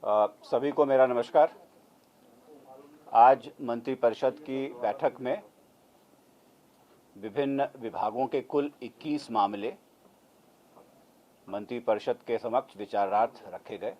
सभी को मेरा नमस्कार। आज मंत्रिपरिषद की बैठक में विभिन्न विभागों के कुल 21 मामले मंत्रिपरिषद के समक्ष विचारार्थ रखे गए,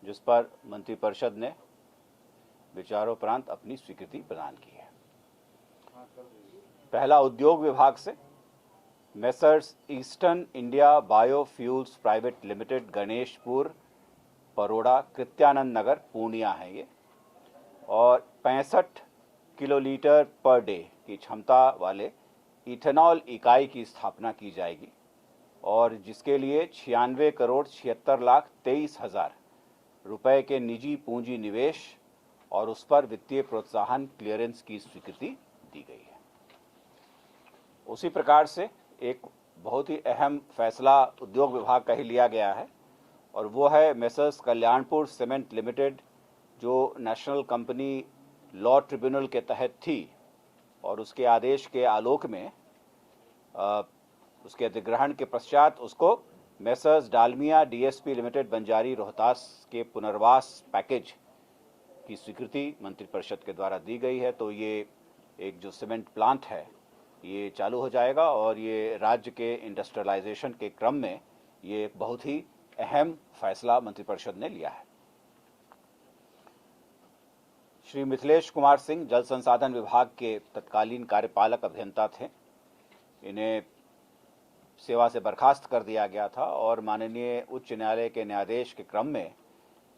जिस पर मंत्रिपरिषद ने विचारोपरांत अपनी स्वीकृति प्रदान की है। पहला उद्योग विभाग से messrs eastern India biofuels private limited, Ganeshpur, Paroda, Krityanand Nagar, Purnia है ये, और 65 किलोलीटर पर डे की क्षमता वाले इथेनॉल इकाई की स्थापना की जाएगी और जिसके लिए 96,76,23,000 रुपए के निजी पूंजी निवेश और उस पर वित्तीय प्रोत्साहन क्लियरेंस की स्वीकृति दी गई है। उसी प्रकार से एक बहुत ही अहम फैसला उद्योग विभाग का ही लिया गया है और वो है मेसर्स कल्याणपुर सीमेंट लिमिटेड, जो नेशनल कंपनी लॉ ट्रिब्यूनल के तहत थी और उसके आदेश के आलोक में उसके अधिग्रहण के पश्चात उसको Messrs Dalmia DSP limited, Banjari, Rohtas के पुनर्वास पैकेज की स्वीकृति मंत्रिपरिषद के द्वारा दी गई है। तो ये एक जो सीमेंट प्लांट है ये चालू हो जाएगा और ये राज्य के इंडस्ट्रियलाइजेशन के क्रम में ये एक बहुत ही अहम फैसला मंत्रिपरिषद ने लिया है। श्री मिथिलेश कुमार सिंह जल संसाधन विभाग के तत्कालीन कार्यपालक अभियंता थे। इन्हें सेवा से बर्खास्त कर दिया गया था और माननीय उच्च न्यायालय के न्यायाधीश के क्रम में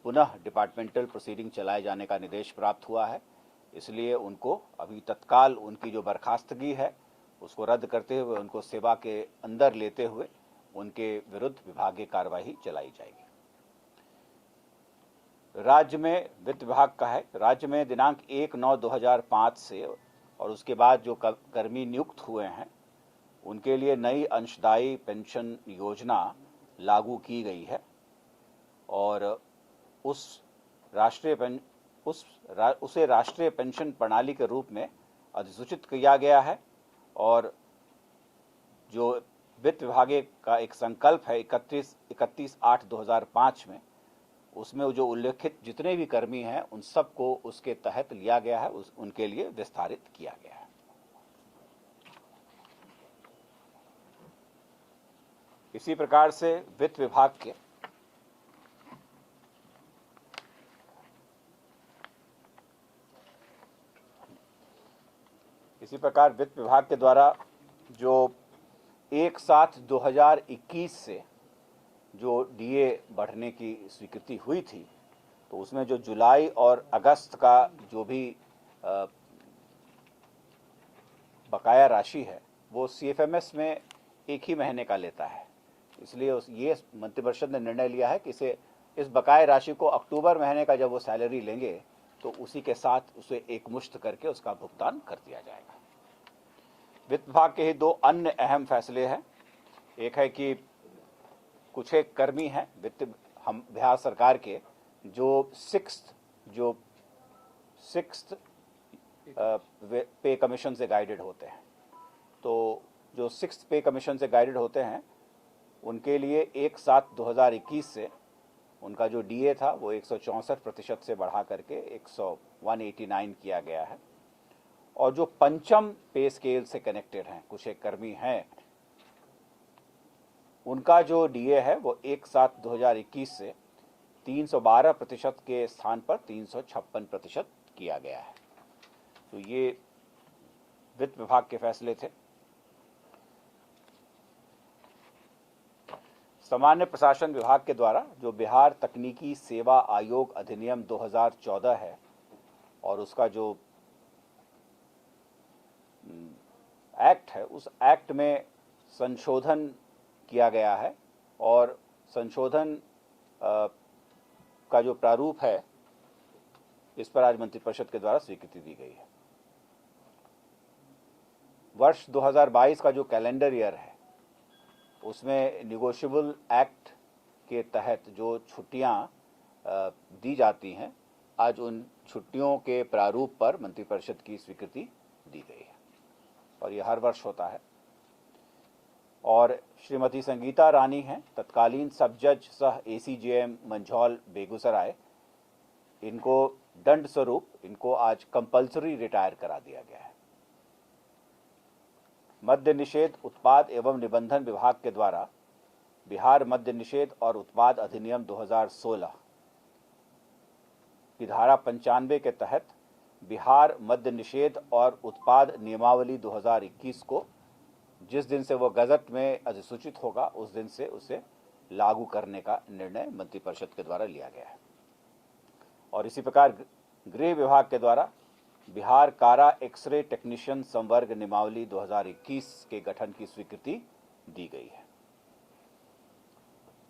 पुनः डिपार्टमेंटल प्रोसीडिंग चलाए जाने का निर्देश प्राप्त हुआ है। इसलिए उनको अभी तत्काल उनकी जो बर्खास्तगी है उसको रद्द करते हुए उनको सेवा के अंदर लेते हुए उनके विरुद्ध विभागीय कार्यवाही चलाई जाएगी। राज्य में वित्त विभाग का है, राज्य में दिनांक 1/9/2005 से और उसके बाद जो कर्मी नियुक्त हुए हैं उनके लिए नई अंशदायी पेंशन योजना लागू की गई है और उसे राष्ट्रीय पेंशन प्रणाली के रूप में अधिसूचित किया गया है और जो वित्त विभाग का एक संकल्प है 31/8/2005 में, उसमें जो उल्लेखित जितने भी कर्मी हैं उन सबको उसके तहत लिया गया है, उनके लिए विस्तारित किया गया है। इसी प्रकार से वित्त विभाग के द्वारा जो 1/7/2021 से जो डीए बढ़ने की स्वीकृति हुई थी, तो उसमें जो जुलाई और अगस्त का जो भी बकाया राशि है वो सीएफएमएस में एक ही महीने का लेता है। इसलिए ये मंत्रिपरिषद ने निर्णय लिया है कि इस बकाया राशि को अक्टूबर महीने का जब वो सैलरी लेंगे तो उसी के साथ उसे एकमुश्त करके उसका भुगतान कर दिया जाएगा। वित्त विभाग के ही दो अन्य अहम फैसले हैं। एक है कि कुछ एक कर्मी हैं हम बिहार सरकार के जो सिक्स्थ पे कमीशन से गाइडेड होते हैं, तो जो सिक्स्थ पे कमीशन से गाइडेड होते हैं उनके लिए 1/7/2021 से उनका जो डीए था वो 164% से बढ़ा करके 189 किया गया है और जो पंचम पे स्केल से कनेक्टेड हैं कुछ एक कर्मी हैं उनका जो डीए है वो 1/7/2021 से 312% के स्थान पर 356% किया गया है। तो ये वित्त विभाग के फैसले थे। सामान्य प्रशासन विभाग के द्वारा जो बिहार तकनीकी सेवा आयोग अधिनियम 2014 है और उसका जो एक्ट है उस एक्ट में संशोधन किया गया है और संशोधन का जो प्रारूप है इस पर आज मंत्रिपरिषद के द्वारा स्वीकृति दी गई है। वर्ष 2022 का जो कैलेंडर ईयर है उसमें निगोशिएबल एक्ट के तहत जो छुट्टियां दी जाती हैं, आज उन छुट्टियों के प्रारूप पर मंत्रिपरिषद की स्वीकृति दी गई है और यह हर वर्ष होता है। और श्रीमती संगीता रानी हैं, तत्कालीन सब जज सह ACJM मंझौल बेगूसराय। इनको दंड स्वरूप इनको आज कंपल्सरी रिटायर करा दिया गया है। मद्य निषेध उत्पाद एवं निबंधन विभाग के द्वारा बिहार मद्य निषेध और उत्पाद अधिनियम 2016 की धारा 95 के तहत बिहार मद्य निषेध और उत्पाद नियमावली 2021 को जिस दिन से वो गजट में अधिसूचित होगा उस दिन से उसे लागू करने का निर्णय मंत्रिपरिषद के द्वारा लिया गया है। और इसी प्रकार गृह विभाग के द्वारा बिहार कारा एक्सरे टेक्नीशियन संवर्ग नियमावली 2021 के गठन की स्वीकृति दी गई है।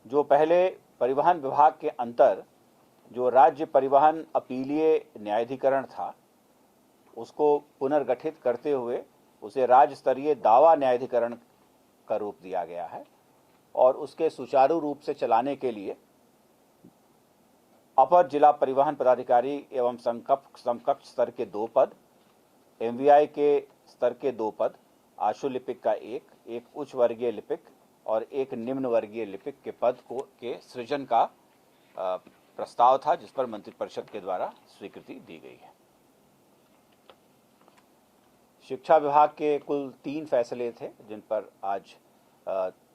जो पहले परिवहन विभाग के अंतर जो राज्य परिवहन अपीलीय न्यायाधिकरण था, उसको पुनर्गठित करते हुए उसे राज्य स्तरीय दावा न्यायाधिकरण का रूप दिया गया है। और उसके सुचारू रूप से चलाने के लिए अपर जिला परिवहन पदाधिकारी एवं समकक्ष स्तर के 2 पद, MVI के स्तर के 2 पद, आशु लिपिक का एक उच्च वर्गीय लिपिक और एक निम्न वर्गीय लिपिक के पद के सृजन का प्रस्ताव था, जिस पर मंत्रिपरिषद के द्वारा स्वीकृति दी गई है। शिक्षा विभाग के कुल 3 फैसले थे, जिन पर आज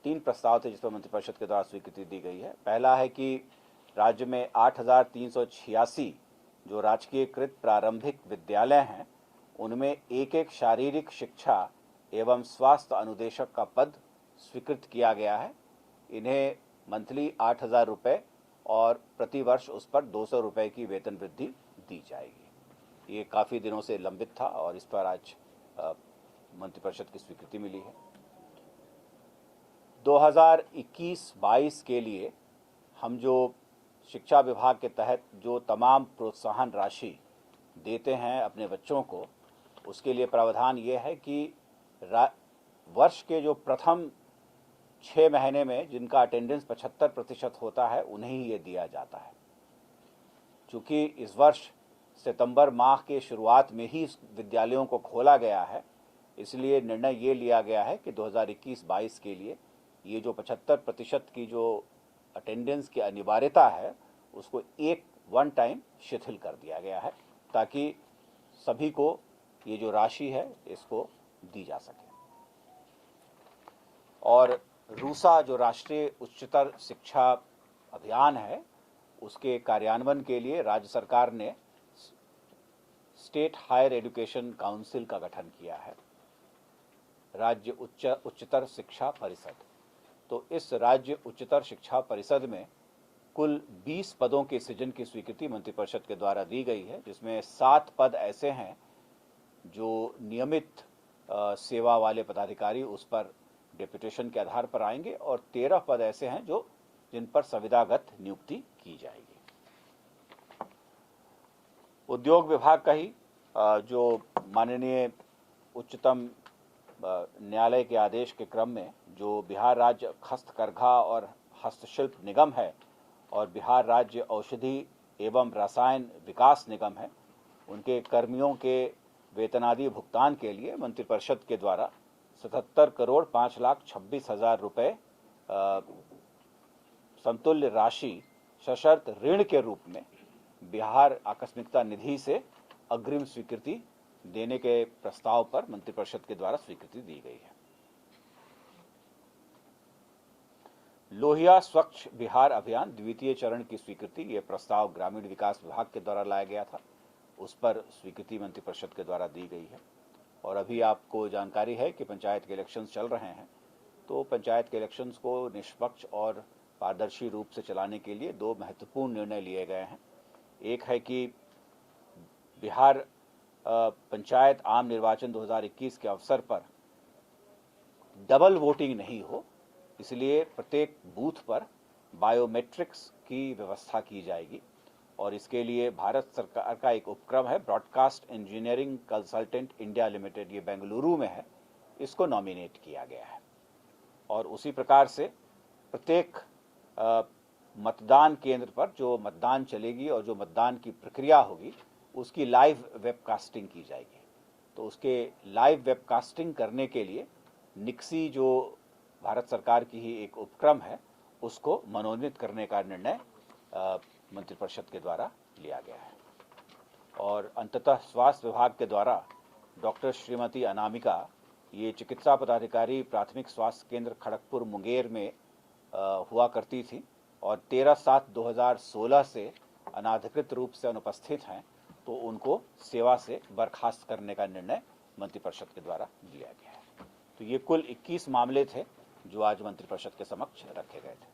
3 प्रस्ताव थे जिस पर मंत्रिपरिषद के द्वारा स्वीकृति दी गई है। पहला है कि राज्य में 8,386 जो राजकीयकृत प्रारंभिक विद्यालय हैं, उनमें एक शारीरिक शिक्षा एवं स्वास्थ्य अनुदेशक का पद स्वीकृत किया गया है। इन्हें मंथली 8,000 रुपये और प्रतिवर्ष उस पर 200 रुपये की वेतन वृद्धि दी जाएगी। ये काफ़ी दिनों से लंबित था और इस पर आज मंत्रिपरिषद की स्वीकृति मिली है। 2021-22 के लिए हम जो शिक्षा विभाग के तहत जो तमाम प्रोत्साहन राशि देते हैं अपने बच्चों को, उसके लिए प्रावधान ये है कि वर्ष के जो प्रथम 6 महीने में जिनका अटेंडेंस 75% होता है, उन्हें ही ये दिया जाता है। चूँकि इस वर्ष सितंबर माह के शुरुआत में ही विद्यालयों को खोला गया है, इसलिए निर्णय ये लिया गया है कि 2021-22 के लिए ये जो 75% की जो अटेंडेंस की अनिवार्यता है, उसको वन टाइम शिथिल कर दिया गया है, ताकि सभी को ये जो राशि है इसको दी जा सके। और रूसा जो राष्ट्रीय उच्चतर शिक्षा अभियान है, उसके कार्यान्वयन के लिए राज्य सरकार ने स्टेट हायर एजुकेशन काउंसिल का गठन किया है, राज्य उच्चतर शिक्षा परिषद। तो इस राज्य उच्चतर शिक्षा परिषद में कुल 20 पदों के सृजन की स्वीकृति मंत्रिपरिषद के द्वारा दी गई है, जिसमें 7 पद ऐसे हैं जो नियमित सेवा वाले पदाधिकारी उस पर डेपुटेशन के आधार पर आएंगे और 13 पद ऐसे हैं जिन पर संविदागत नियुक्ति की जाएगी। उद्योग विभाग का ही जो माननीय उच्चतम न्यायालय के आदेश के क्रम में जो बिहार राज्य हस्तकरघा और हस्तशिल्प निगम है और बिहार राज्य औषधि एवं रसायन विकास निगम है, उनके कर्मियों के वेतनादि भुगतान के लिए मंत्रिपरिषद के द्वारा 77,05,26,000 रुपये समतुल्य राशि सशर्त ऋण के रूप में बिहार आकस्मिकता निधि से अग्रिम स्वीकृति देने के प्रस्ताव पर मंत्रिपरिषद के द्वारा स्वीकृति दी गई है। लोहिया स्वच्छ बिहार अभियान द्वितीय चरण की स्वीकृति, ये प्रस्ताव ग्रामीण विकास विभाग के द्वारा लाया गया था, उस पर स्वीकृति मंत्रिपरिषद के द्वारा दी गई है। और अभी आपको जानकारी है कि पंचायत के इलेक्शंस चल रहे हैं, तो पंचायत के इलेक्शंस को निष्पक्ष और पारदर्शी रूप से चलाने के लिए 2 महत्वपूर्ण निर्णय लिए गए हैं। एक है कि बिहार पंचायत आम निर्वाचन 2021 के अवसर पर डबल वोटिंग नहीं हो, इसलिए प्रत्येक बूथ पर बायोमेट्रिक्स की व्यवस्था की जाएगी। और इसके लिए भारत सरकार का एक उपक्रम है, broadcast engineering consultant India limited, ये बेंगलुरु में है, इसको नॉमिनेट किया गया है। और उसी प्रकार से प्रत्येक मतदान केंद्र पर जो मतदान चलेगी और जो मतदान की प्रक्रिया होगी, उसकी लाइव वेबकास्टिंग की जाएगी। तो उसके लाइव वेबकास्टिंग करने के लिए निक्सी जो भारत सरकार की ही एक उपक्रम है, उसको मनोनीत करने का निर्णय मंत्रिपरिषद के द्वारा लिया गया है। और अंततः स्वास्थ्य विभाग के द्वारा डॉक्टर श्रीमती अनामिका, ये चिकित्सा पदाधिकारी प्राथमिक स्वास्थ्य केंद्र खड़गपुर मुंगेर में हुआ करती थी और 13/7/2016 से अनाधिकृत रूप से अनुपस्थित हैं, तो उनको सेवा से बर्खास्त करने का निर्णय मंत्रिपरिषद के द्वारा लिया गया है। तो ये कुल 21 मामले थे जो आज मंत्रिपरिषद के समक्ष रखे गए थे।